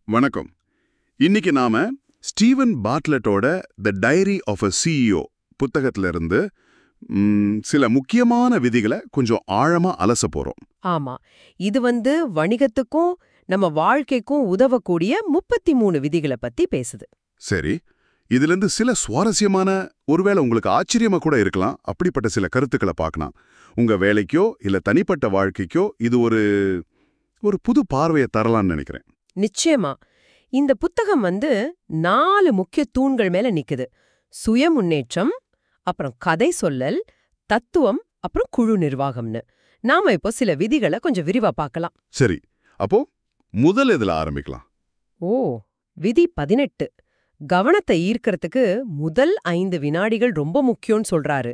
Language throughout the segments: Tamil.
வணக்கம். இன்னைக்கு நாம ஸ்டீவன் பார்ட்லெட்டோட the diary of a CEO புத்தகத்துல இருந்து சில முக்கியமான விதிகளை கொஞ்சம் ஆழமா அலச போறோம். ஆமா. இது வணிகத்துக்கும் நம்ம வாழ்க்கைக்கும் உதவக்கூடிய 33 விதிகளை பத்தி பேசுது. சரி, இதுல இருந்து சில சுவாரஸ்யமான, ஒருவேளை உங்களுக்கு ஆச்சரியமா கூட இருக்கலாம், அப்படிப்பட்ட சில கருத்துக்களை பார்க்கலாம். உங்க வேலைக்கோ இல்ல தனிப்பட்ட வாழ்க்கைக்கோ இது ஒரு புது பார்வையை தரலாம்னு நினைக்கிறேன். நிச்சயமா. இந்த புத்தகம் 4 முக்கிய தூண்கள் மேல நிக்குது. சுய முன்னேற்றம், அப்புறம் கதை சொல்லல், தத்துவம், அப்புறம் குழு நிர்வாகம்னு. நாம இப்போ சில விதிகளை கொஞ்சம் விரிவா பார்க்கலாம். சரி, அப்போ முதல் இதுல ஆரம்பிக்கலாம். ஓ, விதி 18. கவனத்தை ஈர்க்கறதுக்கு முதல் 5 வினாடிகள் ரொம்ப முக்கியம்னு சொல்றாரு.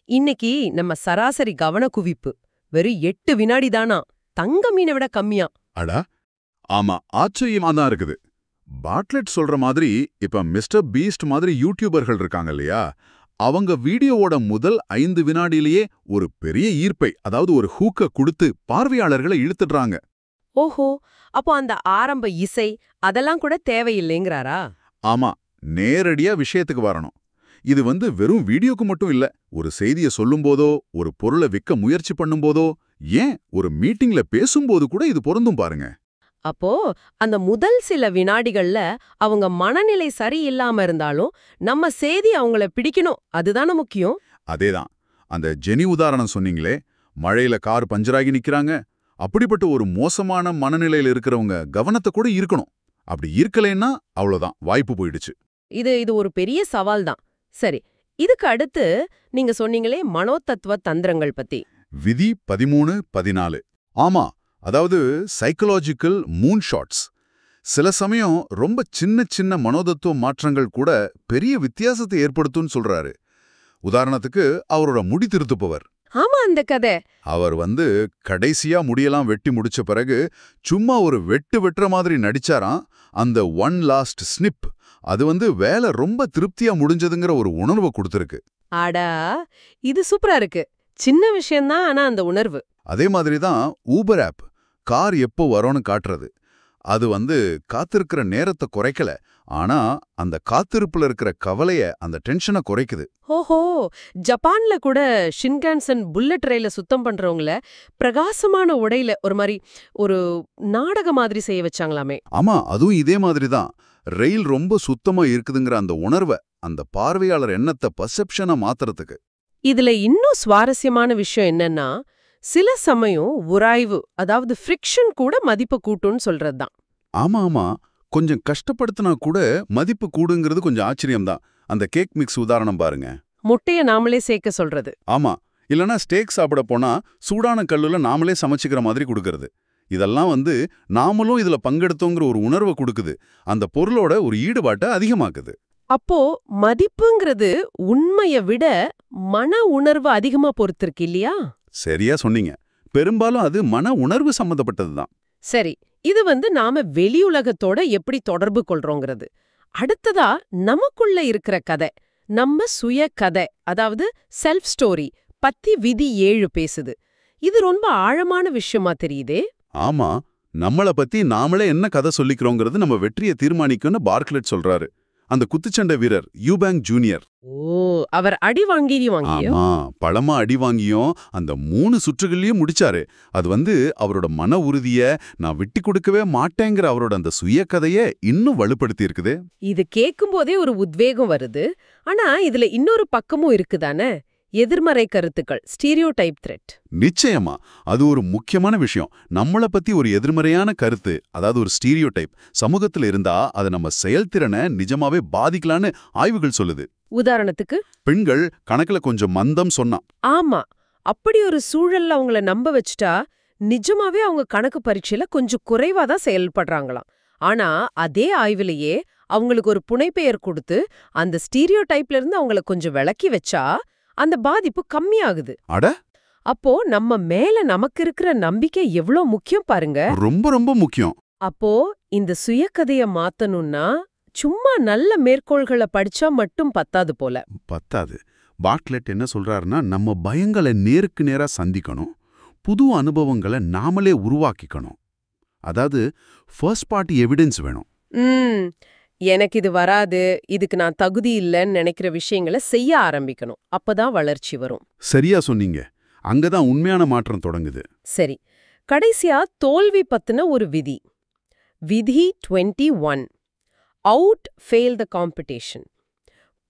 இன்னைக்கு நம்ம சராசரி கவன குவிப்பு வெறும் 8 வினாடி தானா, தங்க மீனை விட கம்மியா. அடா, ஆமா, ஆச்சரியமா தான் இருக்குது. பார்ட்லெட் சொல்ற மாதிரி இப்ப மிஸ்டர் பீஸ்ட் மாதிரி யூடியூபர்கள் இருக்காங்க இல்லையா, அவங்க வீடியோவோட முதல் 5 வினாடியிலேயே ஒரு பெரிய ஈர்ப்பை, அதாவது ஒரு ஹூக்க கொடுத்து பார்வையாளர்களை இழுத்துடுறாங்க. ஓஹோ, அப்போ அந்த ஆரம்ப இசை அதெல்லாம் கூட தேவையில்லைங்கிறாரா? ஆமா, நேரடியா விஷயத்துக்கு வரணும். இது வெறும் வீடியோக்கு மட்டும் இல்ல, ஒரு செய்தியை சொல்லும்போதோ, ஒரு பொருளை விற்க முயற்சி பண்ணும்போதோ, ஏன் ஒரு மீட்டிங்ல பேசும்போது கூட இது பொருந்தும் பாருங்க. அப்போ அந்த முதல் சில வினாடிகள்ல அவங்க மனநிலை சரியில்லாம இருந்தாலும் நம்ம செய்தி அவங்கள பிடிக்கணும், அதுதானே முக்கியம். அதேதான். அந்த ஜெனி உதாரணம் சொன்னீங்களே, மழையில கார் பஞ்சராகி நிக்கிறாங்க. அப்படிப்பட்ட ஒரு மோசமான மனநிலையில இருக்கிறவங்க கவனத்தை கூட இருக்கணும். அப்படி இருக்கலைன்னா அவ்வளவுதான், வாய்ப்பு போயிடுச்சு. இது ஒரு பெரிய சவால் தான். சரி, இதுக்கு அடுத்து நீங்க சொன்னீங்களே மனோதத்துவ தந்திரங்கள் பத்தி. விதி 13, 14. ஆமா, அதாவது சைக்கலாஜிக்கல் மூன் ஷாட்ஸ். சில சமயம் ரொம்ப சின்ன சின்ன மனோதத்துவ மாற்றங்கள் கூட பெரிய வித்தியாசத்தை ஏற்படுத்தும்னு சொல்றாரு. உதாரணத்துக்கு அவரோட முடி திருத்துப்பவர். ஆமா, அந்த கதை. அவர் கடைசியா முடியெல்லாம் வெட்டி முடிச்ச பிறகு சும்மா ஒரு வெட்டுற மாதிரி நடிச்சாராம். அந்த ஒன் லாஸ்ட் ஸ்னிப் அது வேலை ரொம்ப திருப்தியா முடிஞ்சதுங்கிற ஒரு உணர்வை கொடுத்துருக்கு. ஆடா, இது சூப்பரா இருக்கு. சின்ன விஷயம்தான், ஆனா அந்த உணர்வு. அதே மாதிரி தான் ஊபர் ஆப், கார் எப்போ வரோன்னு காட்டுறது. அது காத்திருக்கிற நேரத்தை குறைக்கல, ஆனா அந்த காத்திருப்புல இருக்கிற கவலைய, அந்த டென்ஷனை குறைக்குது. ஓஹோ, ஜப்பான்ல கூட ஷின்கான்சன் புல்லட் ரயில சுத்தம் பண்றவங்கள பிரகாசமான உடையில ஒரு நாடக மாதிரி செய்ய வச்சாங்களாமே. ஆமா, அதுவும் இதே மாதிரி தான். ரயில் ரொம்ப சுத்தமா இருக்குதுங்கிற அந்த உணர்வை, அந்த பார்வையாளர் எண்ணத்தை, பர்செப்ஷனை மாத்துறதுக்கு. இதுல இன்னும் சுவாரஸ்யமான விஷயம் என்னன்னா, சில சமயம் உராய்வு, அதாவது ஃப்ரிக்ஷன் கூட மதிப்பு கூட்டும்னு சொல்றதுதான். ஆமா ஆமா, கொஞ்சம் கஷ்டப்படுத்தினா கூட மதிப்பு கூடுங்கிறது கொஞ்சம் ஆச்சரியம்தான். அந்த கேக் மிக்ஸ் உதாரணம் பாருங்க. முட்டைய நாமளே சேர்க்க சொல்றது. ஆமா, இல்லனா ஸ்டேக் சாப்பிட போனா சூடான கல்லுல நாமளே சமைச்சுக்கிற மாதிரி கொடுக்கறது. இதெல்லாம் நாமளும் இதுல பங்கெடுத்தோங்கிற ஒரு உணர்வை கொடுக்குது. அந்த பொருளோட ஒரு ஈடுபாட்டை அதிகமாக்குது. அப்போ மதிப்புங்கிறது உண்மையை விட மன உணர்வு அதிகமா பொறுத்திருக்கு இல்லையா? சரியா சொன்னீங்க. பெரும்பாலும் அது மன உணர்வு சம்பந்தப்பட்டதுதான். சரி, இது நாம வெளியுலகத்தோட எப்படி தொடர்பு கொள்றோங்கிறது. அடுத்ததா நமக்குள்ள இருக்கிற கதை, நம்ம சுய கதை, அதாவது செல்ஃப் ஸ்டோரி பத்தி விதி 7 பேசுது. இது ரொம்ப ஆழமான விஷயமா தெரியுதே. ஆமா, நம்மள பத்தி நாமளே என்ன கதை சொல்லிக்கிறோங்கிறது நம்ம வெற்றியை தீர்மானிக்கும்னு பார்ட்லெட் சொல்றாரு. அந்த குத்துச்சண்டை வீரர் யூபேங்க் ஜூனியர். ஓ, அவர் அடி வாங்கியும். ஆமா, பழமா அடி வாங்கியும் அந்த 3 சுற்றுகளையும் முடிச்சாரு. அது அவரோட மன உறுதிய, நான் விட்டு கொடுக்கவே மாட்டேங்கிற அவரோட அந்த சுய கதையை இன்னும் வலுப்படுத்தி இருக்குது. இது கேட்கும் போதே ஒரு உத்வேகம் வருது. ஆனா இதுல இன்னொரு பக்கமும் இருக்குதானே, எதிர்மறை கருத்துக்கள், ஸ்டீரியோடைப் த்ரெட். நிச்சயமா, அது ஒரு முக்கியமான விஷயம். நம்மள பத்தி ஒரு எதிர்மறையான கருத்து, அதாவது ஒரு ஸ்டீரியோடைப் சமூகத்துல இருந்தா அது நம்ம செயல்திறனை நிஜமாவே பாதிக்கலான்னு ஆய்வுகள் சொல்லுது. உதாரணத்துக்கு, பெண்கள் கணக்குல கொஞ்சம் மந்தம் சொன்னா. ஆமா, அப்படி ஒரு சூழல்ல அவங்கள நம்ப வச்சுட்டா நிஜமாவே அவங்க கணக்கு பரீட்சையில கொஞ்சம் குறைவா தான் செயல்படுறாங்களாம். ஆனா அதே ஆய்விலேயே அவங்களுக்கு ஒரு புனைப்பெயர் கொடுத்து அந்த ஸ்டீரியோடைப்ல இருந்து அவங்கள கொஞ்சம் விலக்கி வச்சா அந்த பாதிப்பு கம்மியாகுது. அட, அப்போ நம்ம மேல நமக்கு இருக்கிற நம்பிக்கை எவ்வளோ முக்கியம் பாருங்க. ரொம்ப ரொம்ப முக்கியம். அப்போ இந்த சுயக்கதைய மாத்தணும்னா சும்மா நல்ல மேற்கோள்களை படிச்சா மட்டும் பத்தாது போல. பத்தாது. பார்ட்லெட் என்ன சொல்றாருன்னா, நம்ம பயங்களை நேருக்கு நேரா சந்திக்கணும், புது அனுபவங்களை நாமளே உருவாக்கிக்கணும். அதாவது ஃபர்ஸ்ட் பார்ட்டி எவிடன்ஸ் வேணும். எனக்கு இது வராது, இதுக்கு நான் தகுதி இல்லைன்னு நினைக்கிற விஷயங்களை செய்ய ஆரம்பிக்கணும். அப்பதான் வளர்ச்சி வரும். சரியா சொன்னீங்க. அங்கதான் உண்மையான மாற்றம் தொடங்குது. சரி, கடைசியா தோல்வி பத்தின ஒரு விதி. விதி 21. Out fail the competition.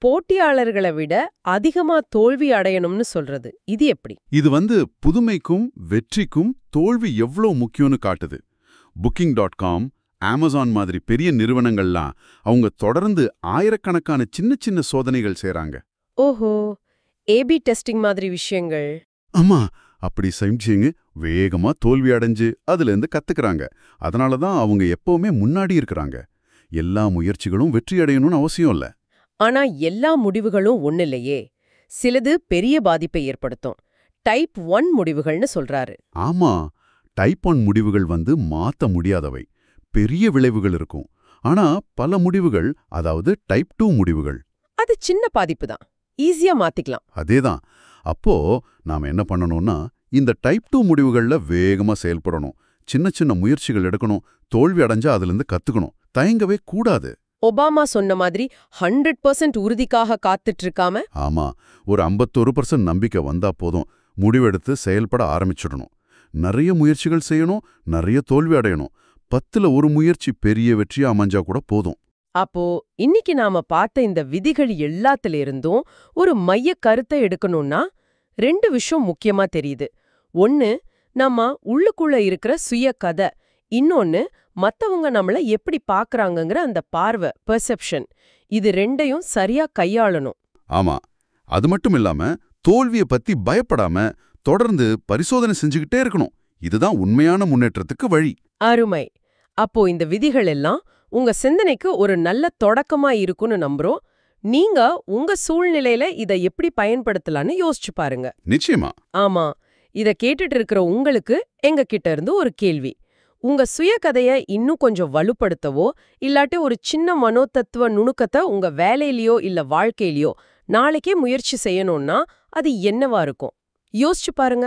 போட்டியாளர்களை விட அதிகமா தோல்வி அடையணும்னு சொல்றது இது எப்படி? இது புதுமைக்கும் வெற்றிக்கும் தோல்வி எவ்வளோ முக்கியம்னு காட்டுது. Booking.com, Amazon மாதிரி பெரிய நிறுவனங்கள்லாம் அவங்க தொடர்ந்து ஆயிரக்கணக்கான சின்ன சின்ன சோதனைகள் செய்றாங்க. ஓஹோ, ஏபி டெஸ்டிங் மாதிரி விஷயங்கள். ஆமா, அப்படி செஞ்சு வேகமா தோல்வி அடைஞ்சு அதுலேருந்து கத்துக்கிறாங்க. அதனால தான் அவங்க எப்பவுமே முன்னாடி இருக்கிறாங்க. எல்லா முயற்சிகளும் வெற்றி அடையணும்னு அவசியம் இல்ல. ஆனா எல்லா முடிவுகளும் ஒண்ணில்லையே. சிலது பெரிய பாதிப்பை ஏற்படுத்தும். டைப் 1 முடிவுகள்னு சொல்றாரு. ஆமா, டைப் 1 முடிவுகள் மாத்த முடியாதவை. பெரிய விளைவுகள் இருக்கும். ஆனா பல முடிவுகள், அதாவது டைப் 2 முடிவுகள், அது சின்ன பாதிப்பு தான், ஈஸியா மாத்திக்கலாம். அதேதான். அப்போ நாம என்ன பண்ணணும்னா, இந்த டைப் 2 முடிவுகள்ல வேகமா செயல்படணும். சின்ன சின்ன முயற்சிகள் எடுக்கணும். தோல்வி அடைஞ்சா அதிலிருந்து கத்துக்கணும். தயங்கவே கூடாது. ஒபாமா சொன்ன மாதிரி 100% உறுதிக்காக காத்துட்டு இருக்காம, ஆமா, ஒரு 51% நம்பிக்கை வந்தா போதும். முடிவெடுத்து செயல்பட ஆரம்பிச்சிடணும். நிறைய முயற்சிகள் செய்யணும், நிறைய தோல்வி அடையணும். 10ல் ஒரு முயற்சி பெரிய வெற்றியா அமைஞ்சா கூட போதும். அப்போ இன்னைக்கு நாம பார்த்த இந்த விதிகள் எல்லாத்துல இருந்தும் ஒரு மைய கருத்தை எடுக்கணும்னா 2 விஷயம் முக்கியமா தெரியுது. ஒன்னு, நம்ம உள்ளுக்குள்ள இருக்கிற சுய கதை. இன்னொன்னு, மத்தவங்க நம்மள எப்படி பாக்குறாங்கங்கிற அந்த பார்வை, பெர்செப்ஷன். இது 2யும் சரியா கையாளணும். ஆமா, அது மட்டும் இல்லாம தோல்வியை பத்தி பயப்படாம தொடர்ந்து பரிசோதனை செஞ்சுக்கிட்டே இருக்கணும். இதுதான் உண்மையான முன்னேற்றத்துக்கு வழி. அருமை. அப்போ இந்த விதிகள் எல்லாம் உங்க சிந்தனைக்கு ஒரு நல்ல தொடக்கமா இருக்குன்னு நம்புறோம். நீங்க உங்க சூழ்நிலையில இதை எப்படி பயன்படுத்தலாம்னு யோசிச்சு பாருங்க. நிச்சயமா. ஆமா, இத கேட்டுட்டு இருக்கிற உங்களுக்கு எங்க கிட்ட இருந்து ஒரு கேள்வி. உங்க சுய கதைய இன்னும் கொஞ்சம் வலுப்படுத்தவோ இல்லாட்டி ஒரு சின்ன மனோதத்துவ நுணுக்கத்தை உங்க வேலையிலயோ இல்ல வாழ்க்கையிலயோ நாளைக்கே முயற்சி செய்யணும்னா அது என்னவா இருக்கும்? யோசிச்சு பாருங்க.